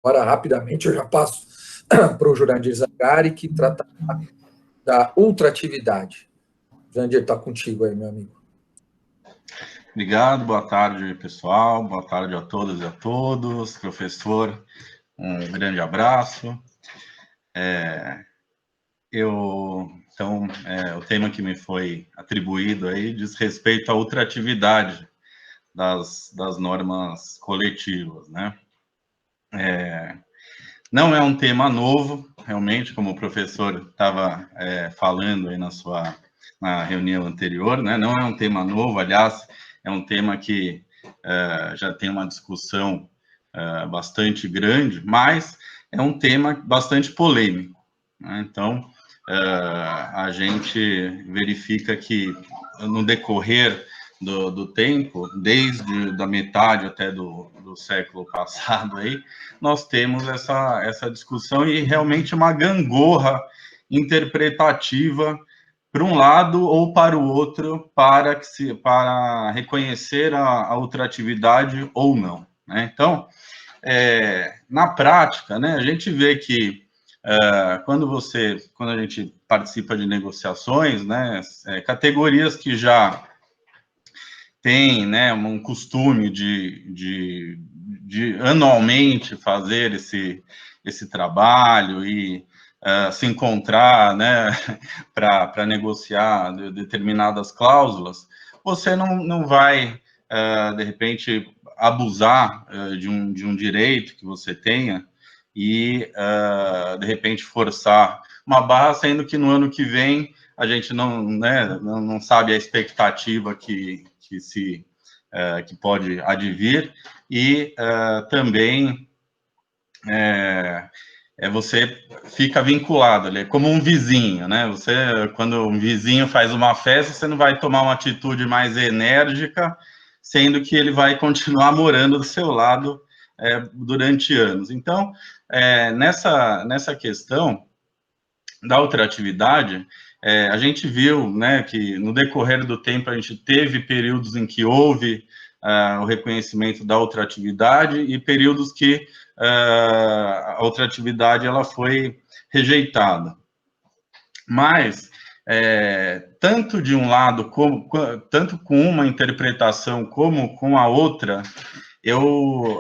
Agora, rapidamente, eu já passo para o Jurandir Zangari, que trata da ultratividade. Jurandir, está contigo aí, meu amigo. Obrigado, boa tarde, pessoal. Boa tarde a todas e a todos. Professor, um grande abraço. O tema que me foi atribuído aí diz respeito à ultratividade das normas coletivas, né? Não é um tema novo, realmente, como o professor estava falando aí na reunião anterior, né? Não é um tema novo, aliás, é um tema que já tem uma discussão bastante grande, mas é um tema bastante polêmico, né? Então, a gente verifica que no decorrer do tempo, desde da metade até do século passado aí, nós temos essa discussão e realmente uma gangorra interpretativa para um lado ou para o outro para reconhecer a ultratividade ou não, né? Então, na prática, né, a gente vê que quando a gente participa de negociações, né, categorias que já têm, né, um costume de anualmente fazer esse trabalho e se encontrar, né, para negociar determinadas cláusulas, você não vai, de repente, abusar de um direito que você tenha e, de repente, forçar uma barra, sendo que no ano que vem a gente não sabe a expectativa que pode advir, e também você fica vinculado ali, como um vizinho, né? Quando um vizinho faz uma festa, você não vai tomar uma atitude mais enérgica, sendo que ele vai continuar morando do seu lado durante anos. Então, nessa questão da ultratividade, a gente viu, né, que no decorrer do tempo a gente teve períodos em que houve o reconhecimento da ultratividade e períodos que a ultratividade ela foi rejeitada. Mas, tanto de um lado, tanto com uma interpretação como com a outra, eu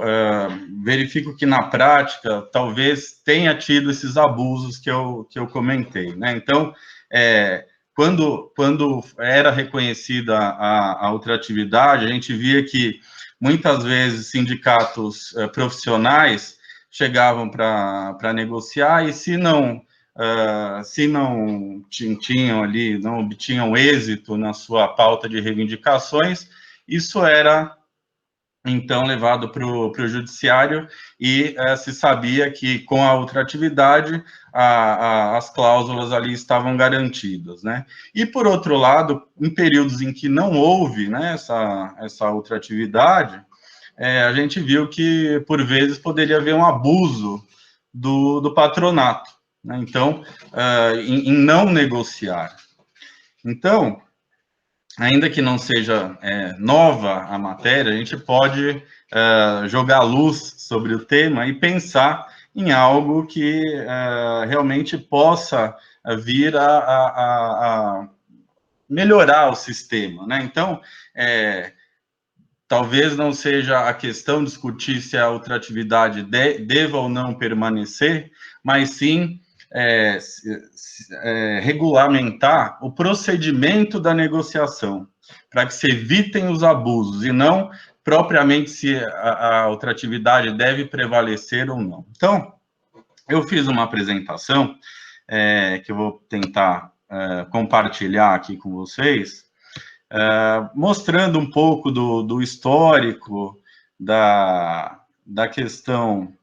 verifico que na prática talvez tenha tido esses abusos que eu comentei, né? Então, quando era reconhecida a ultratividade, a gente via que muitas vezes sindicatos profissionais chegavam para negociar e se não tinham ali, não obtinham êxito na sua pauta de reivindicações, isso era então levado para o judiciário e se sabia que com a ultratividade as cláusulas ali estavam garantidas, né? E por outro lado, em períodos em que não houve, né, essa ultratividade, a gente viu que por vezes poderia haver um abuso do patronato, né? Então, em não negociar. Então, ainda que não seja nova a matéria, a gente pode jogar luz sobre o tema e pensar em algo que realmente possa vir a melhorar o sistema, né? Então, talvez não seja a questão discutir se a ultratividade deva ou não permanecer, mas sim regulamentar o procedimento da negociação, para que se evitem os abusos, e não propriamente se a ultratividade deve prevalecer ou não. Então, eu fiz uma apresentação que eu vou tentar compartilhar aqui com vocês, mostrando um pouco do histórico da questão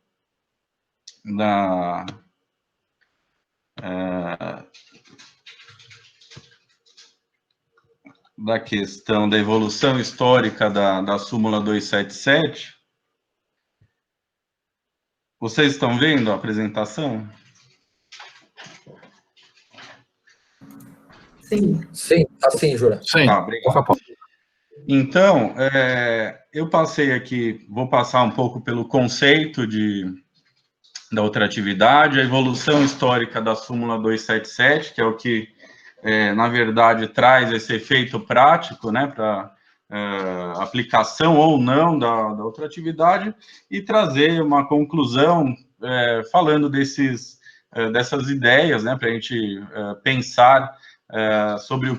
da questão da evolução histórica da súmula 277. Vocês estão vendo a apresentação? Sim, assim, Jura. Sim, tá, obrigado. Então, eu passei aqui, vou passar um pouco pelo conceito de da ultratividade, a evolução histórica da súmula 277, que é o que, na verdade, traz esse efeito prático, né, para aplicação ou não da ultratividade, e trazer uma conclusão falando dessas ideias, né, para a gente pensar sobre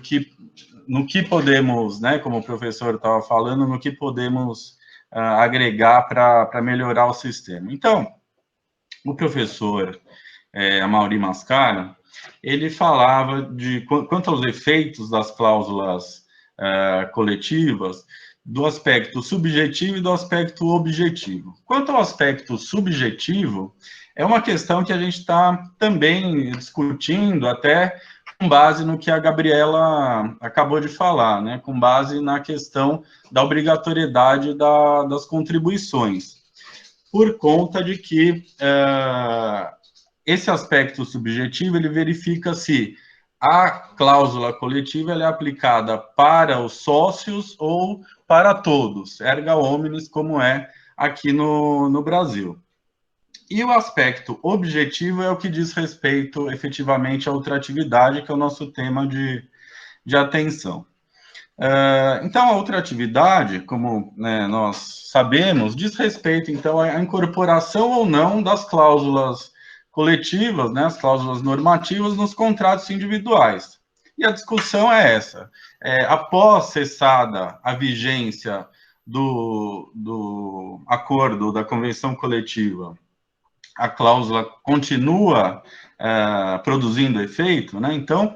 no que podemos, né, como o professor estava falando, no que podemos agregar para melhorar o sistema. Então, o professor Amaury Mascaro, ele falava quanto aos efeitos das cláusulas coletivas, do aspecto subjetivo e do aspecto objetivo. Quanto ao aspecto subjetivo, é uma questão que a gente está também discutindo, até com base no que a Gabriela acabou de falar, né? Com base na questão da obrigatoriedade das contribuições, por conta de que esse aspecto subjetivo, ele verifica se a cláusula coletiva ela é aplicada para os sócios ou para todos, erga omnes, como é aqui no Brasil. E o aspecto objetivo é o que diz respeito efetivamente à ultratividade, que é o nosso tema de atenção. Então, a ultratividade, como nós sabemos, diz respeito, então, à incorporação ou não das cláusulas coletivas, né, as cláusulas normativas nos contratos individuais. E a discussão é essa. Após cessada a vigência do acordo, da convenção coletiva, a cláusula continua produzindo efeito, né? Então,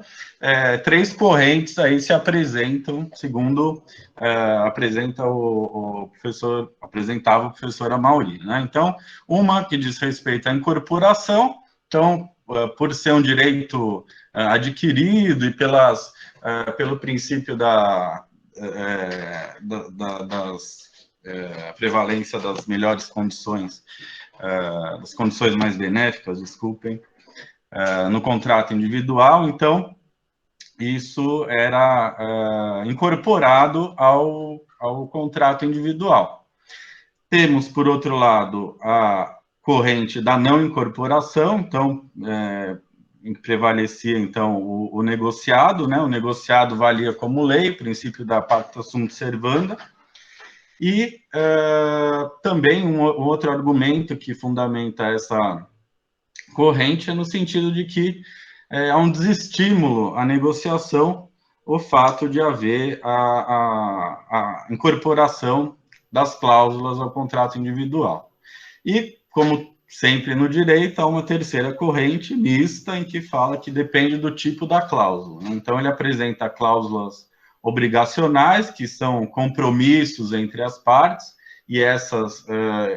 três correntes aí se apresentam, segundo apresentava o professor Amaury, né? Então, uma que diz respeito à incorporação, então, por ser um direito adquirido e pelo princípio da prevalência das melhores condições, das condições mais benéficas, desculpem, no contrato individual, então, isso era incorporado ao contrato individual. Temos, por outro lado, a corrente da não incorporação, então, prevalecia, então, o negociado, né? O negociado valia como lei, o princípio da pacta sunt servanda. E também um outro argumento que fundamenta essa corrente é no sentido de que há um desestímulo à negociação o fato de haver a incorporação das cláusulas ao contrato individual. E, como sempre no direito, há uma terceira corrente mista em que fala que depende do tipo da cláusula. Então, ele apresenta cláusulas obrigacionais, que são compromissos entre as partes, e essas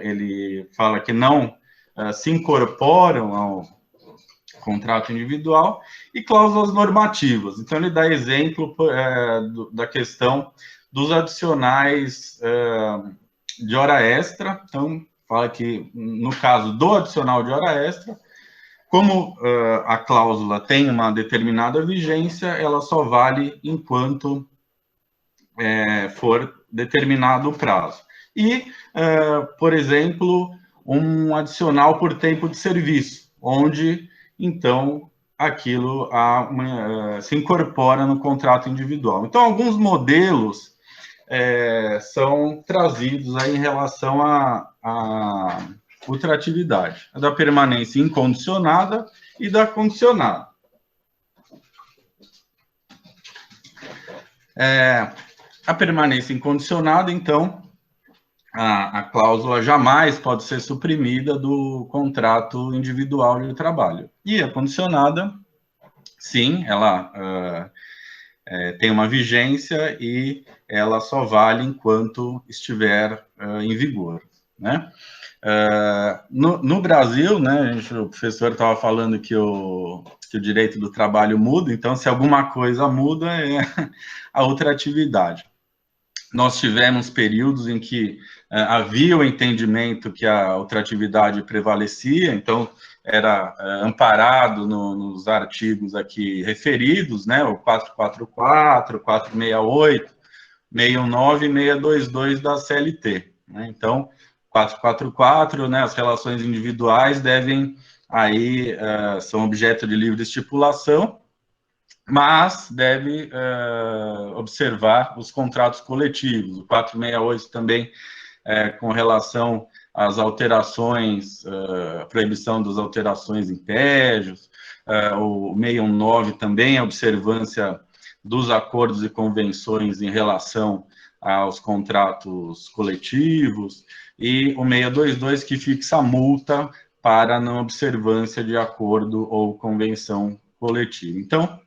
ele fala que não se incorporam ao contrato individual, e cláusulas normativas. Então, ele dá exemplo da questão dos adicionais de hora extra. Então, fala que, no caso do adicional de hora extra, como a cláusula tem uma determinada vigência, ela só vale enquanto for determinado o prazo. E, por exemplo, um adicional por tempo de serviço, onde, então, aquilo se incorpora no contrato individual. Então, alguns modelos são trazidos aí em relação à ultratividade, a da permanência incondicionada e da condicionada. A permanência incondicionada, então, a cláusula jamais pode ser suprimida do contrato individual de trabalho. E a condicionada, sim, ela tem uma vigência e ela só vale enquanto estiver em vigor, né? No Brasil, né, o professor estava falando que o direito do trabalho muda, então, se alguma coisa muda, é a ultratividade. Nós tivemos períodos em que havia o entendimento que a ultratividade prevalecia, então era amparado nos artigos aqui referidos, né, o 444, 468, 619 e 622 da CLT. Né? Então, 444, né, as relações individuais devem, aí, são objeto de livre estipulação, mas deve observar os contratos coletivos. O 468 também, com relação às alterações, proibição das alterações em pégios, o 619 também, a observância dos acordos e convenções em relação aos contratos coletivos, e o 622, que fixa a multa para não observância de acordo ou convenção coletiva. Então,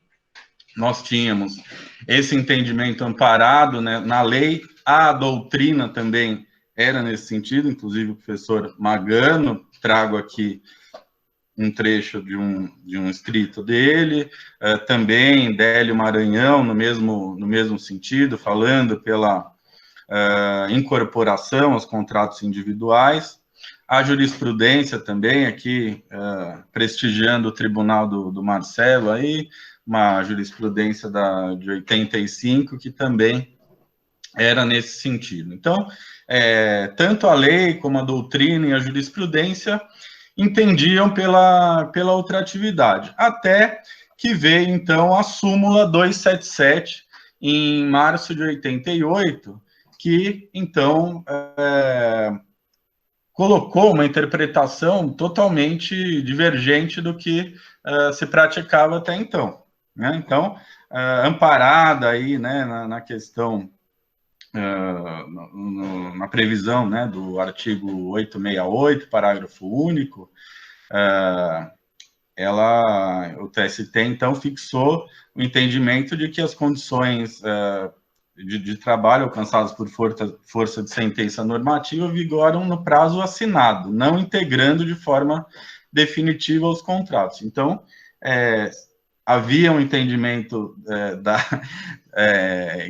nós tínhamos esse entendimento amparado, né, na lei, a doutrina também era nesse sentido, inclusive o professor Magano, trago aqui um trecho de um escrito dele, também Délio Maranhão, no mesmo sentido, falando pela incorporação aos contratos individuais, a jurisprudência também, aqui, prestigiando o Tribunal do Marcelo, aí, uma jurisprudência de 85, que também era nesse sentido. Então, tanto a lei como a doutrina e a jurisprudência entendiam pela ultratividade, até que veio, então, a súmula 277, em março de 88, que, então, colocou uma interpretação totalmente divergente do que se praticava até então, né? Então, amparada aí, né, na questão, na previsão, né, do artigo 868, parágrafo único, o TST, então, fixou o entendimento de que as condições de trabalho alcançadas por força de sentença normativa vigoram no prazo assinado, não integrando de forma definitiva os contratos. Então, havia um entendimento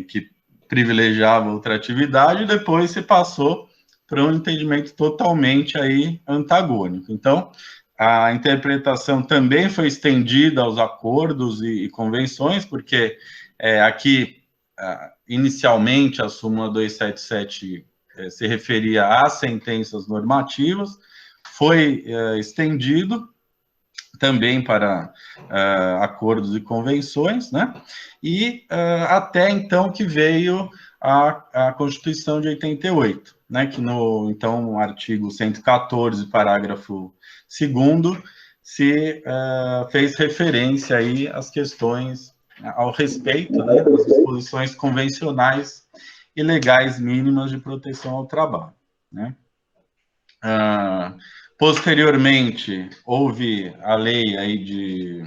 que privilegiava a ultratividade, e depois se passou para um entendimento totalmente aí antagônico. Então, a interpretação também foi estendida aos acordos e convenções, porque aqui, inicialmente, a súmula 277 se referia às sentenças normativas, foi estendido também para acordos e convenções, né? E até então que veio a Constituição de 88, né? Que no artigo 114, parágrafo 2º, se fez referência aí às questões ao respeito, né, das disposições convencionais e legais mínimas de proteção ao trabalho, né? Posteriormente, houve a lei aí de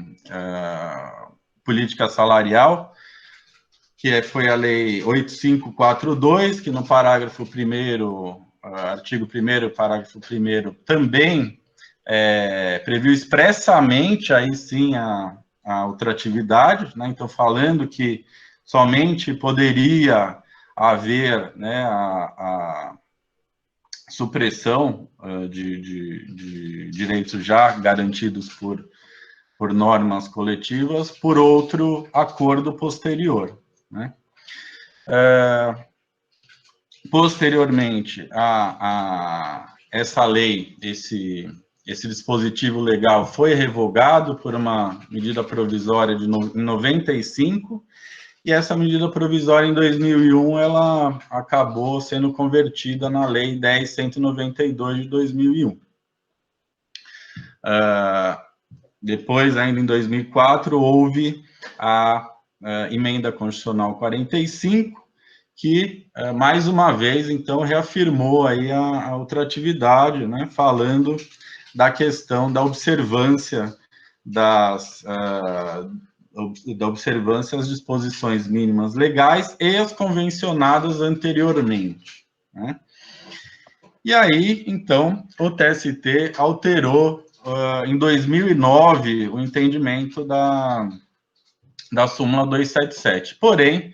política salarial, que foi a lei 8542, que no parágrafo 1º, artigo 1º, parágrafo 1º, também previu expressamente, aí sim, a ultratividade, né? Então, falando que somente poderia haver, né, a supressão de direitos já garantidos por normas coletivas por outro acordo posterior, né? Posteriormente a essa lei, esse dispositivo legal foi revogado por uma medida provisória em 95, e essa medida provisória, em 2001, ela acabou sendo convertida na Lei 10.192 de 2001. Depois, ainda em 2004, houve a Emenda Constitucional 45, que, mais uma vez, então, reafirmou aí a ultratividade, né, falando da questão da observância da observância às disposições mínimas legais e as convencionadas anteriormente, né? E aí, então, o TST alterou, em 2009, o entendimento da súmula 277. Porém,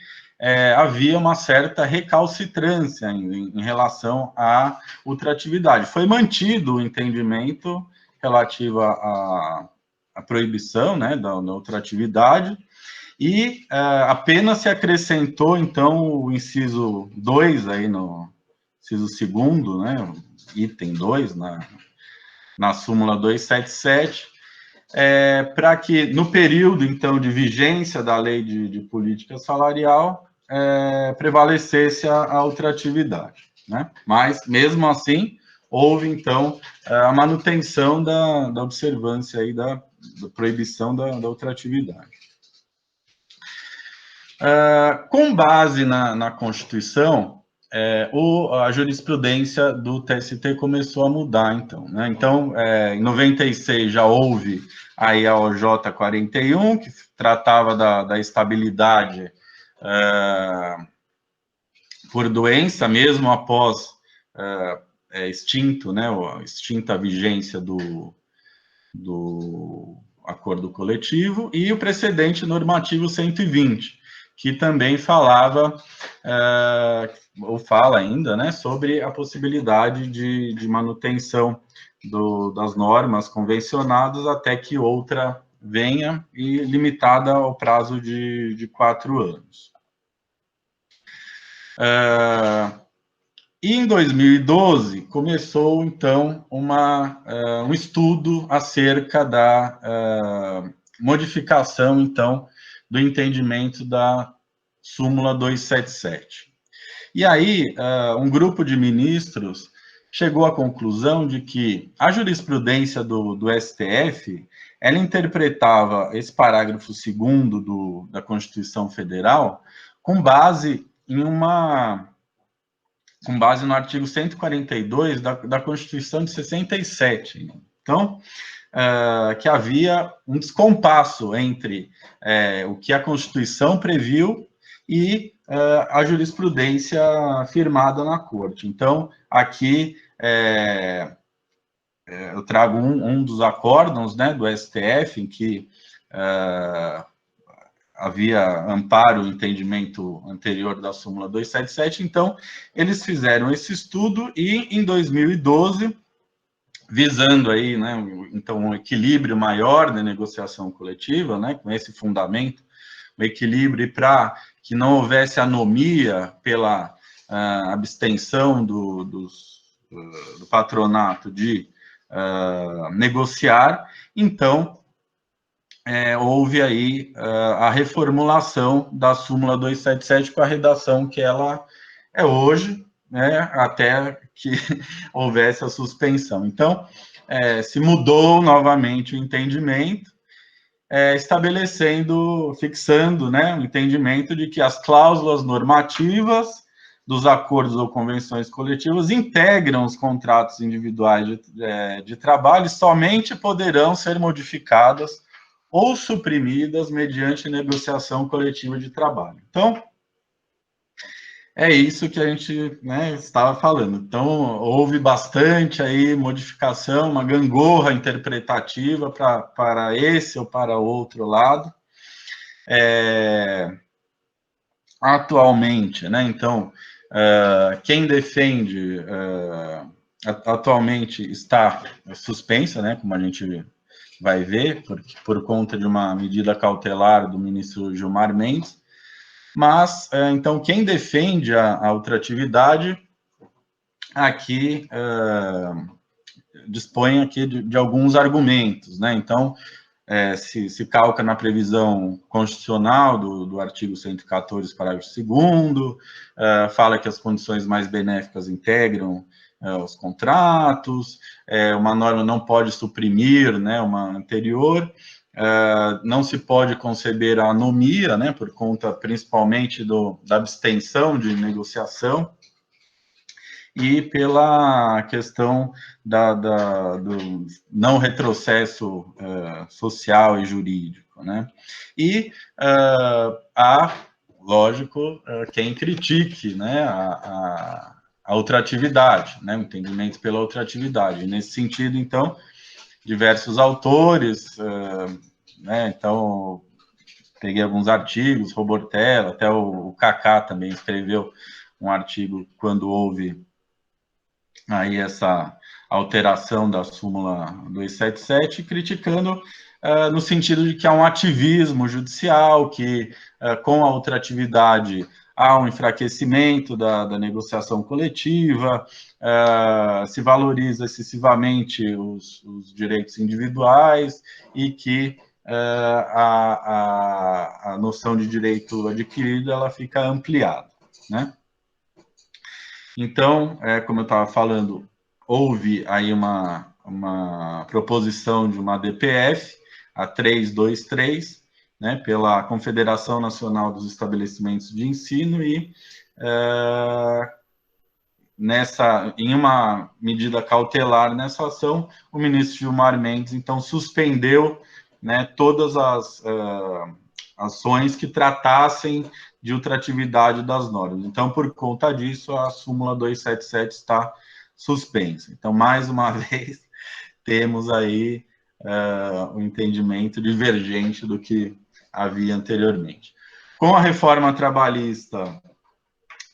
havia uma certa recalcitrância em relação à ultratividade. Foi mantido o entendimento relativo à proibição, né, da ultratividade, e apenas se acrescentou, então, o inciso 2, aí no inciso 2º, né, item 2, na súmula 277, para que, no período, então, de vigência da lei de política salarial, prevalecesse a ultratividade, né? Mas, mesmo assim, houve, então, a manutenção da observância aí da proibição da ultratividade. Com base na Constituição, a jurisprudência do TST começou a mudar, então, né? Então, em 96 já houve aí a OJ 41, que tratava da estabilidade por doença, mesmo após extinto, né, extinta a vigência do acordo coletivo, e o precedente normativo 120, que também falava, ou fala ainda, né, sobre a possibilidade de manutenção das normas convencionadas até que outra venha, e limitada ao prazo de 4 anos. E em 2012 começou, então, um estudo acerca da modificação, então, do entendimento da súmula 277. E aí, um grupo de ministros chegou à conclusão de que a jurisprudência do STF, ela interpretava esse parágrafo 2º da Constituição Federal com base no artigo 142 da Constituição de 67. Então, que havia um descompasso entre o que a Constituição previu e a jurisprudência firmada na Corte. Então, aqui eu trago um dos acórdãos, né, do STF, em que havia amparo o entendimento anterior da súmula 277, então eles fizeram esse estudo e em 2012, visando aí, né, então um equilíbrio maior da negociação coletiva, né, com esse fundamento, o equilíbrio para que não houvesse anomia pela abstenção do patronato de negociar, então houve aí a reformulação da súmula 277 com a redação que ela é hoje, né, até que houvesse a suspensão. Então, se mudou novamente o entendimento, fixando, né, o entendimento de que as cláusulas normativas dos acordos ou convenções coletivas integram os contratos individuais de trabalho e somente poderão ser modificadas ou suprimidas mediante negociação coletiva de trabalho. Então, é isso que a gente, né, estava falando. Então, houve bastante aí modificação, uma gangorra interpretativa para esse ou para outro lado. Atualmente, né, então, quem defende atualmente está suspensa, né, como a gente vai ver, por conta de uma medida cautelar do ministro Gilmar Mendes, mas, então, quem defende a ultratividade, aqui, dispõe aqui de alguns argumentos, né, então, se calca na previsão constitucional do artigo 114, parágrafo 2º, fala que as condições mais benéficas integram os contratos, uma norma não pode suprimir, né, uma anterior, não se pode conceber a anomia, né, por conta principalmente da abstenção de negociação, e pela questão do não retrocesso social e jurídico, né? E há, lógico, quem critique, né, a ultratividade, né, o entendimento pela ultratividade. Nesse sentido, então, diversos autores, né, então, peguei alguns artigos, Robortella, até o Kaká também escreveu um artigo quando houve aí essa alteração da súmula 277, criticando no sentido de que há um ativismo judicial, que com a ultratividade há um enfraquecimento da negociação coletiva, se valoriza excessivamente os direitos individuais e que a noção de direito adquirido ela fica ampliada, né? Então, como eu estava falando, houve aí uma proposição de uma DPF, a 323, né, pela Confederação Nacional dos Estabelecimentos de Ensino, e em uma medida cautelar nessa ação, o ministro Gilmar Mendes, então, suspendeu, né, todas as ações que tratassem de ultratividade das normas. Então, por conta disso, a súmula 277 está suspensa. Então, mais uma vez, temos aí um entendimento divergente do que havia anteriormente. Com a reforma trabalhista,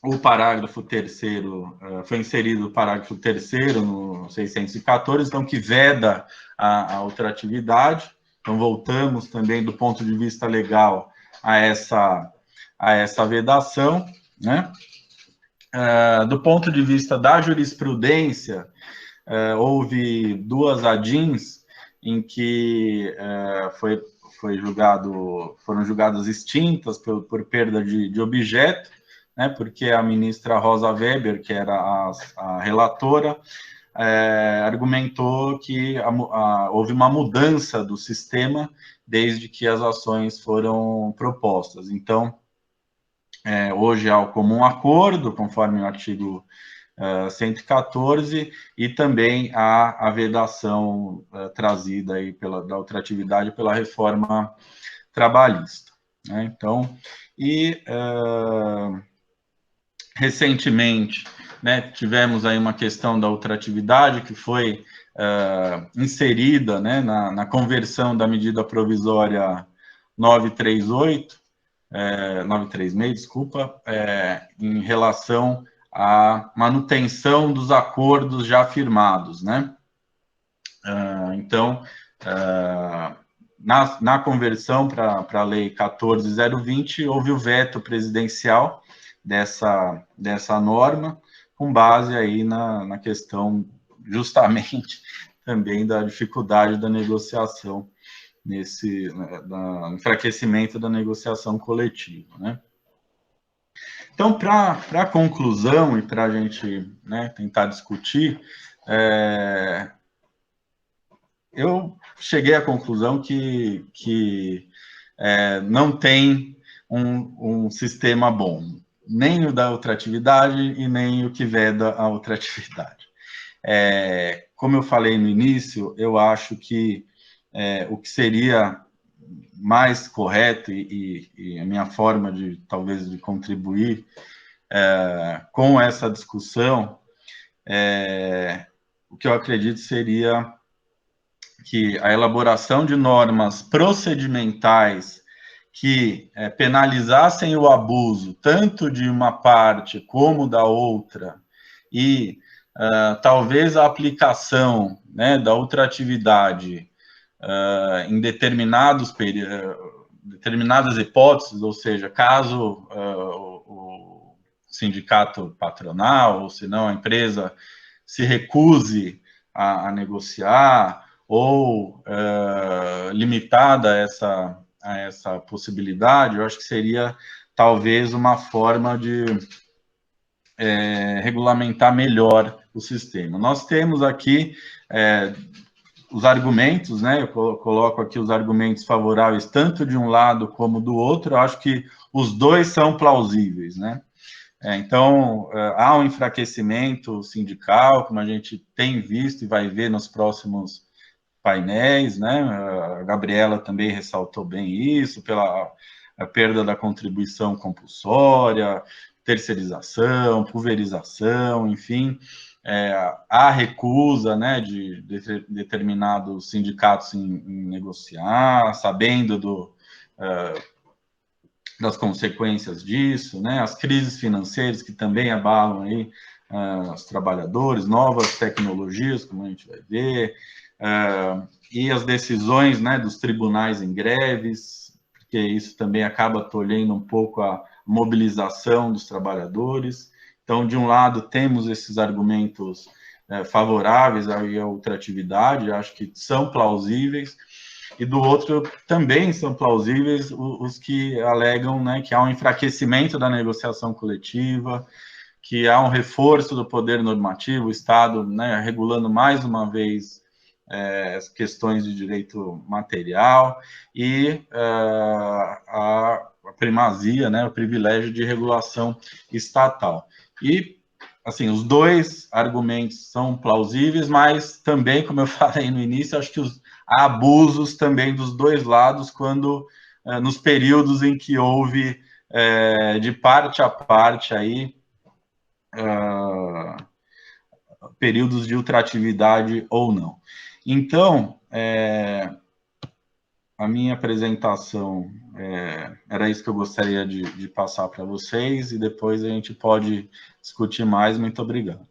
o parágrafo 3º, foi inserido o parágrafo 3º no 614, então, que veda a ultratividade. Então, voltamos também, do ponto de vista legal, a essa vedação, né? Do ponto de vista da jurisprudência, houve duas ADINs em que foram julgadas extintas por perda de objeto, né? Porque a ministra Rosa Weber, que era a relatora, argumentou que houve uma mudança do sistema desde que as ações foram propostas. Então, hoje há o comum acordo, conforme o artigo 114, e também há a vedação trazida aí da ultratividade pela reforma trabalhista, né? Então, recentemente, né, tivemos aí uma questão da ultratividade que foi inserida, né, na conversão da medida provisória 936, desculpa, em relação à manutenção dos acordos já firmados, né? Então, na conversão para a Lei 14.020, houve o veto presidencial dessa norma, com base aí na questão, justamente, também da dificuldade da negociação, do enfraquecimento da negociação coletiva, né? Então, para conclusão e para a gente, né, tentar discutir, eu cheguei à conclusão que não tem um sistema bom, nem o da ultratividade e nem o que veda a ultratividade. Como eu falei no início, eu acho que o que seria mais correto e a minha forma de, talvez, de contribuir com essa discussão, o que eu acredito seria que a elaboração de normas procedimentais que penalizassem o abuso tanto de uma parte como da outra, e talvez a aplicação, né, da ultratividade em determinadas hipóteses, ou seja, caso o sindicato patronal, ou se não a empresa, se recuse a negociar, ou limitada a essa possibilidade, eu acho que seria talvez uma forma de regulamentar melhor o sistema. Nós temos aqui os argumentos, né? Eu coloco aqui os argumentos favoráveis tanto de um lado como do outro. Eu acho que os dois são plausíveis, né? Então, há um enfraquecimento sindical, como a gente tem visto e vai ver nos próximos painéis, né? A Gabriela também ressaltou bem isso, pela a perda da contribuição compulsória, terceirização, pulverização, enfim, a recusa, né, de determinados sindicatos em negociar, sabendo das consequências disso, né, as crises financeiras que também abalam aí os trabalhadores, novas tecnologias, como a gente vai ver, e as decisões, né, dos tribunais em greves, porque isso também acaba tolhendo um pouco a mobilização dos trabalhadores. Então, de um lado, temos esses argumentos favoráveis à ultratividade, acho que são plausíveis, e do outro também são plausíveis os que alegam, né, que há um enfraquecimento da negociação coletiva, que há um reforço do poder normativo, o Estado, né, regulando mais uma vez as questões de direito material e a primazia, né, o privilégio de regulação estatal. E, assim, os dois argumentos são plausíveis, mas também, como eu falei no início, acho que há abusos também dos dois lados quando, nos períodos em que houve, de parte a parte, aí, períodos de ultratividade ou não. Então, a minha apresentação era isso que eu gostaria de passar para vocês, e depois a gente pode discutir mais. Muito obrigado.